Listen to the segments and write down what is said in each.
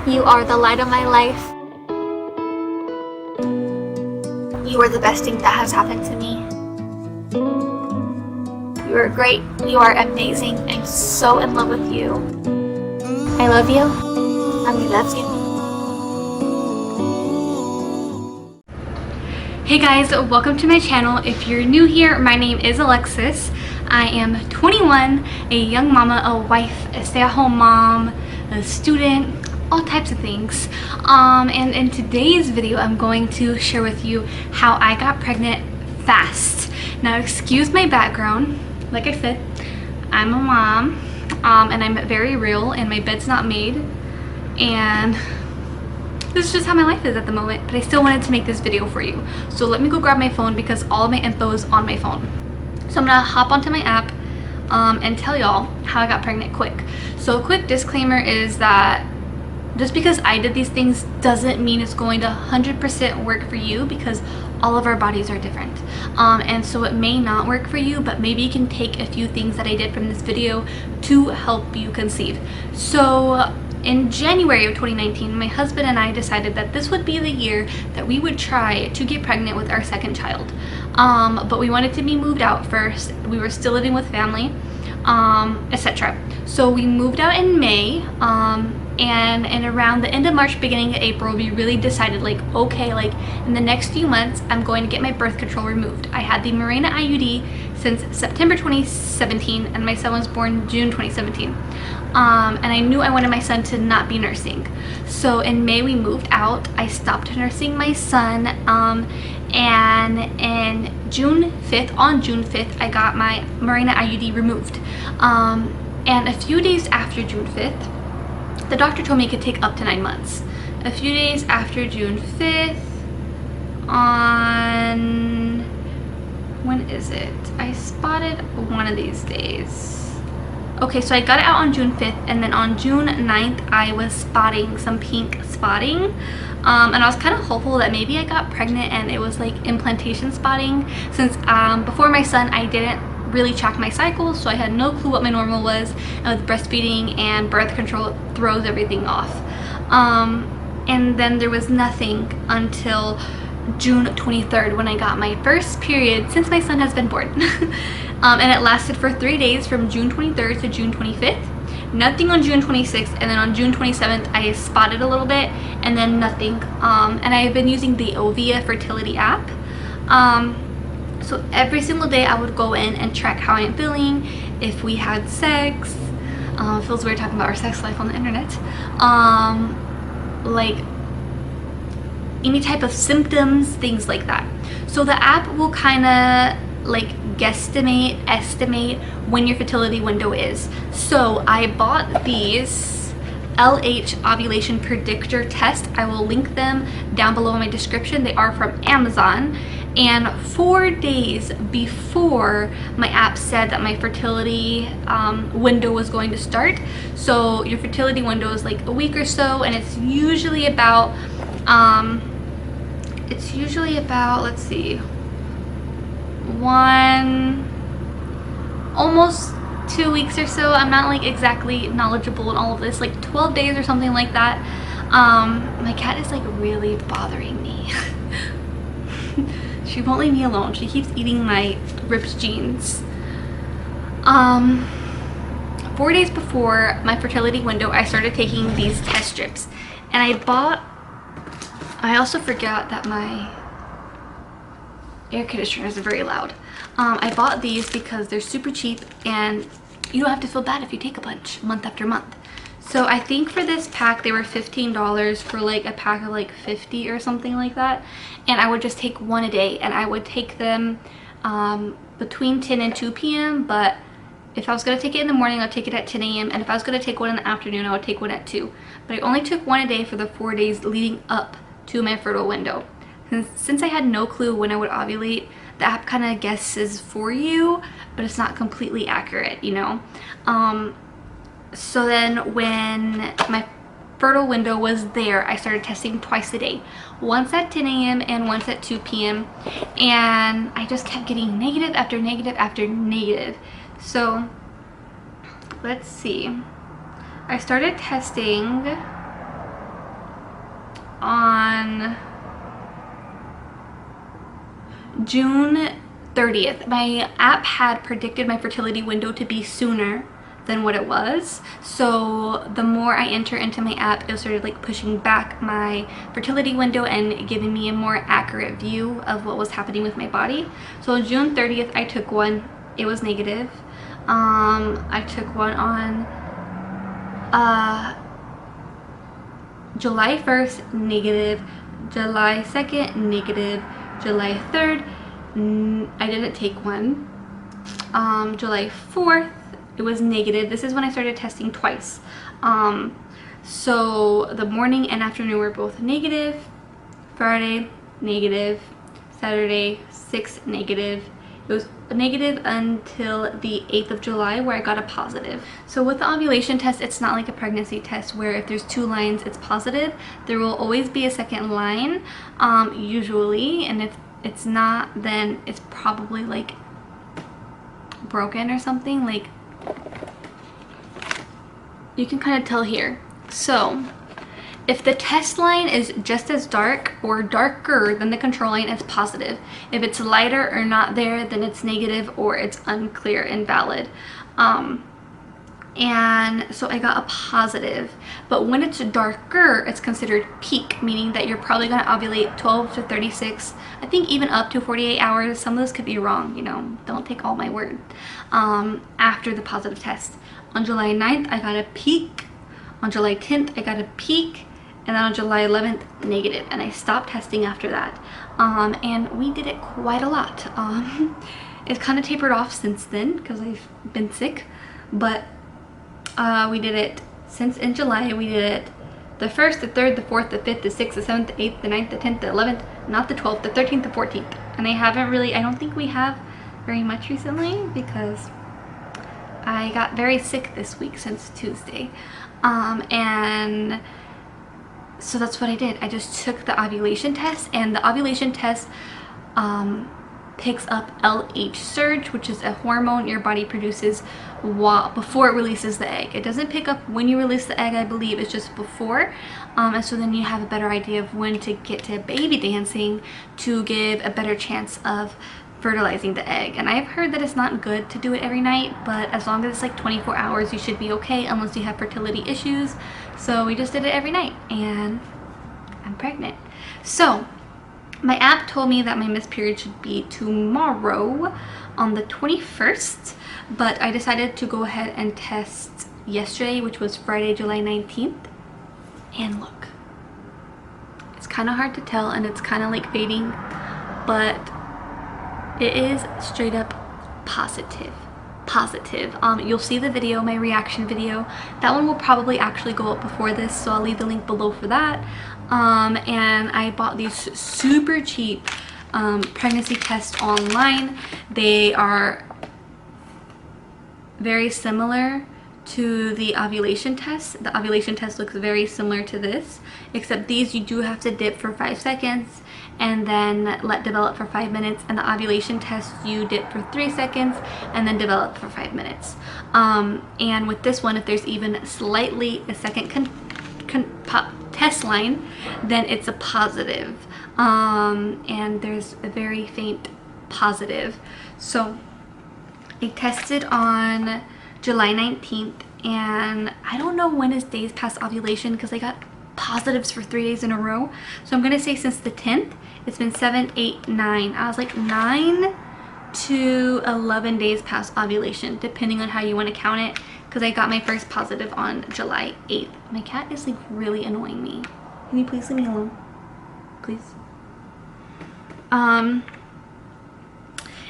You are the light of my life. You are the best thing that has happened to me. You are great. You are amazing. I'm so in love with you. I love you. Mommy loves you. Hey guys, welcome to my channel. If you're new here, my name is Alexis. I am 21, a young mama, a wife, a stay-at-home mom, a student, all types of things. And in today's video, I'm going to share with you how I got pregnant fast. Now, excuse my background. Like I said, I'm a mom, and I'm very real, and my bed's not made, and this is just how my life is at the moment, but I still wanted to make this video for you. So let me go grab my phone because all of my info is on my phone. So I'm gonna hop onto my app and tell y'all how I got pregnant quick. So a quick disclaimer is that just because I did these things doesn't mean it's going to 100% work for you, because all of our bodies are different. And so it may not work for you, but maybe you can take a few things that I did from this video to help you conceive. So in January of 2019, my husband and I decided that this would be the year that we would try to get pregnant with our second child. But we wanted to be moved out first. We were still living with family, etc. So we moved out in May, and around the end of March, beginning of April, we really decided, like, okay, like in the next few months, I'm going to get my birth control removed. I had the Mirena IUD since September 2017, and my son was born June 2017. And I knew I wanted my son to not be nursing. So in May we moved out. I stopped nursing my son, and in June 5th, on June 5th, I got my Mirena IUD removed. And a few days after June 5th, the doctor told me it could take up to 9 months. A few days after June 5th, on, when is it? I spotted one of these days. Okay, so I got it out on June 5th, and then on June 9th, I was spotting some pink spotting. And I was kind of hopeful that maybe I got pregnant and it was like implantation spotting, since before my son, I didn't really track my cycles, so I had no clue what my normal was, and with breastfeeding and birth control, it throws everything off. And then there was nothing until June 23rd when I got my first period since my son has been born. And it lasted for 3 days from June 23rd to June 25th. Nothing on June 26th, and then on June 27th I spotted a little bit, and then nothing. And I've been using the Ovia fertility app. So every single day I would go in and track how I'm feeling, if we had sex. It feels weird talking about our sex life on the internet. Like any type of symptoms, things like that. So the app will kind of like guesstimate, estimate when your fertility window is. So I bought these LH ovulation predictor test. I will link them down below in my description. They are from Amazon. And 4 days before my app said that my fertility window was going to start. So your fertility window is like a week or so, and it's usually about let's see, almost 2 weeks or so. I'm not like exactly knowledgeable in all of this, like 12 days or something like that. My cat is like really bothering me. She won't leave me alone. She keeps eating my ripped jeans. 4 days before my fertility window, I started taking these test strips, and I also forgot that my air conditioner is very loud. I bought these because they're super cheap, and you don't have to feel bad if you take a bunch month after month. So I think for this pack they were $15 for like a pack of like 50 or something like that, and I would just take one a day, and I would take them between 10 and 2 p.m. but if I was going to take it in the morning, I'd take it at 10 a.m. and if I was going to take one in the afternoon, I would take one at 2. But I only took one a day for the 4 days leading up to my fertile window. Since I had no clue when I would ovulate, the app kind of guesses for you, but it's not completely accurate, you know. So then when my fertile window was there, I started testing twice a day, once at 10 a.m. and once at 2 p.m. and I just kept getting negative after negative after negative. So let's see, I started testing on June 30th. My app had predicted my fertility window to be sooner than what it was, so the more I enter into my app, it started like pushing back my fertility window and giving me a more accurate view of what was happening with my body. So on June 30th I took one, it was negative. I took one on July 1st, negative. July 2nd, negative. July 3rd, I didn't take one. July 4th, it was negative. This is when I started testing twice. So the morning and afternoon were both negative. Friday, negative. Saturday, 6 negative. It was negative until the 8th of July where I got a positive. So with the ovulation test, it's not like a pregnancy test where if there's 2 lines, it's positive. There will always be a second line, usually, and if it's not, then it's probably like broken or something. Like, you can kind of tell here. So if the test line is just as dark or darker than the control line, it's positive. If it's lighter or not there, then it's negative or it's unclear, invalid. And so I got a positive. But when it's darker, it's considered peak, meaning that you're probably going to ovulate 12 to 36, I think even up to 48 hours. Some of this could be wrong, you know, don't take all my word. After the positive test. On July 9th, I got a peak. On July 10th, I got a peak. And then on July 11th, negative, and I stopped testing after that. And we did it quite a lot. It's kind of tapered off since then because I've been sick, but we did it since in July. We did it the 1st, the 3rd, the 4th, the 5th, the 6th, the 7th, the 8th, the 9th, the 10th, the 11th, not the 12th, the 13th, the 14th. And I haven't really, I don't think we have very much recently because I got very sick this week since Tuesday. And so that's what I did. I just took the ovulation test, and the ovulation test picks up LH surge, which is a hormone your body produces before it releases the egg. It doesn't pick up when you release the egg, I believe. It's just before. And so then you have a better idea of when to get to baby dancing to give a better chance of fertilizing the egg. And I've heard that it's not good to do it every night, but as long as it's like 24 hours, you should be okay unless you have fertility issues. So we just did it every night, and I'm pregnant. So my app told me that my missed period should be tomorrow on the 21st, but I decided to go ahead and test yesterday, which was Friday, July 19th. And look, it's kind of hard to tell and it's kind of like fading, but it is straight up positive. You'll see the video, my reaction video. That one will probably actually go up before this, so I'll leave the link below for that. And I bought these super cheap pregnancy tests online. They are very similar to the ovulation test. The ovulation test looks very similar to this, except these you do have to dip for 5 seconds and then let develop for 5 minutes, and the ovulation test you dip for 3 seconds and then develop for 5 minutes. And with this one, if there's even slightly a second test line, then it's a positive, and there's a very faint positive. So I tested on July 19th, and I don't know when is days past ovulation because I got positives for 3 days in a row. So I'm gonna say since the 10th, it's been 7, 8, 9. I was like 9 to 11 days past ovulation, depending on how you want to count it, because I got my first positive on July 8th. My cat is like really annoying me. Can you please leave me alone? Please.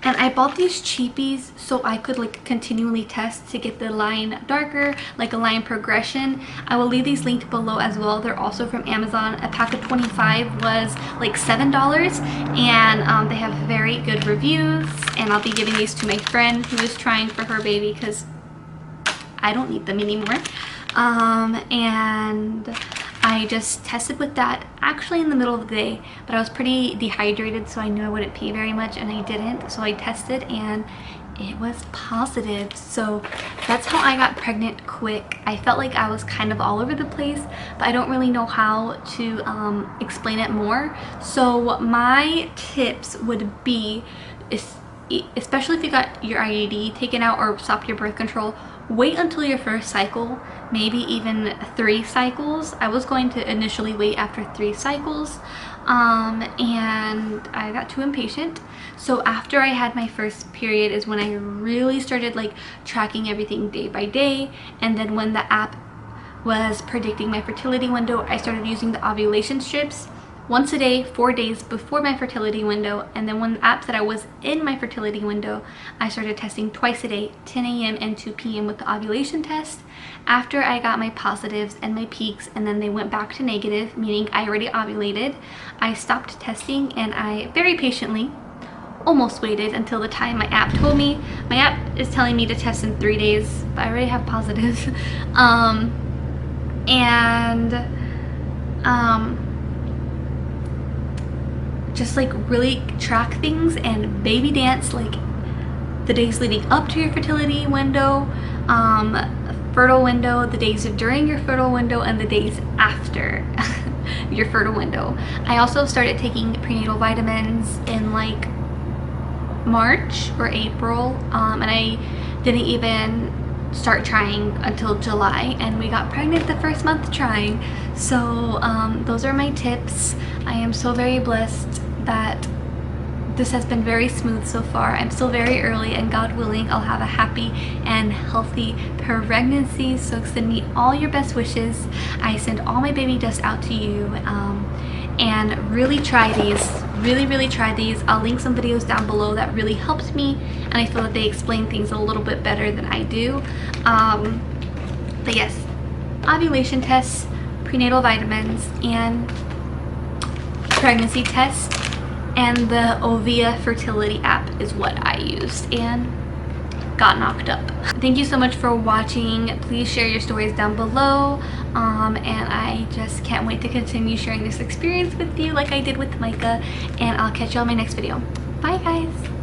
And I bought these cheapies so I could like continually test to get the line darker, like a line progression. I will leave these linked below as well. They're also from Amazon. A pack of 25 was like $7, and they have very good reviews, and I'll be giving these to my friend who is trying for her baby because I don't need them anymore. And I just tested with that actually in the middle of the day, but I was pretty dehydrated, so I knew I wouldn't pee very much, and I didn't. So I tested, and it was positive. So that's how I got pregnant quick. I felt like I was kind of all over the place, but I don't really know how to explain it more. So my tips would be, especially if you got your IUD taken out or stopped your birth control, wait until your first cycle, maybe even 3 cycles. I was going to initially wait after 3 cycles, and I got too impatient. So after I had my first period is when I really started like tracking everything day by day. And then when the app was predicting my fertility window, I started using the ovulation strips once a day, 4 days before my fertility window. And then when the app said I was in my fertility window, I started testing twice a day, 10 a.m. and 2 p.m. with the ovulation test. After I got my positives and my peaks, and then they went back to negative, meaning I already ovulated, I stopped testing, and I very patiently almost waited until the time my app told me. My app is telling me to test in 3 days, but I already have positives. Just like really track things and baby dance like the days leading up to your fertility window, fertile window, the days during your fertile window, and the days after your fertile window. I also started taking prenatal vitamins in like March or April, and I didn't even start trying until July, and we got pregnant the first month trying. So those are my tips. I am so very blessed that this has been very smooth so far. I'm still very early, and God willing, I'll have a happy and healthy pregnancy. So send me all your best wishes. I send all my baby dust out to you, and really try these. Really try these. I'll link some videos down below that really helped me, and I feel that they explain things a little bit better than I do. But yes, ovulation tests, prenatal vitamins, and pregnancy tests, and the Ovia fertility app is what I used and got knocked up. Thank you so much for watching. Please share your stories down below, and I just can't wait to continue sharing this experience with you like I did with Micah, and I'll catch you on my next video. Bye guys.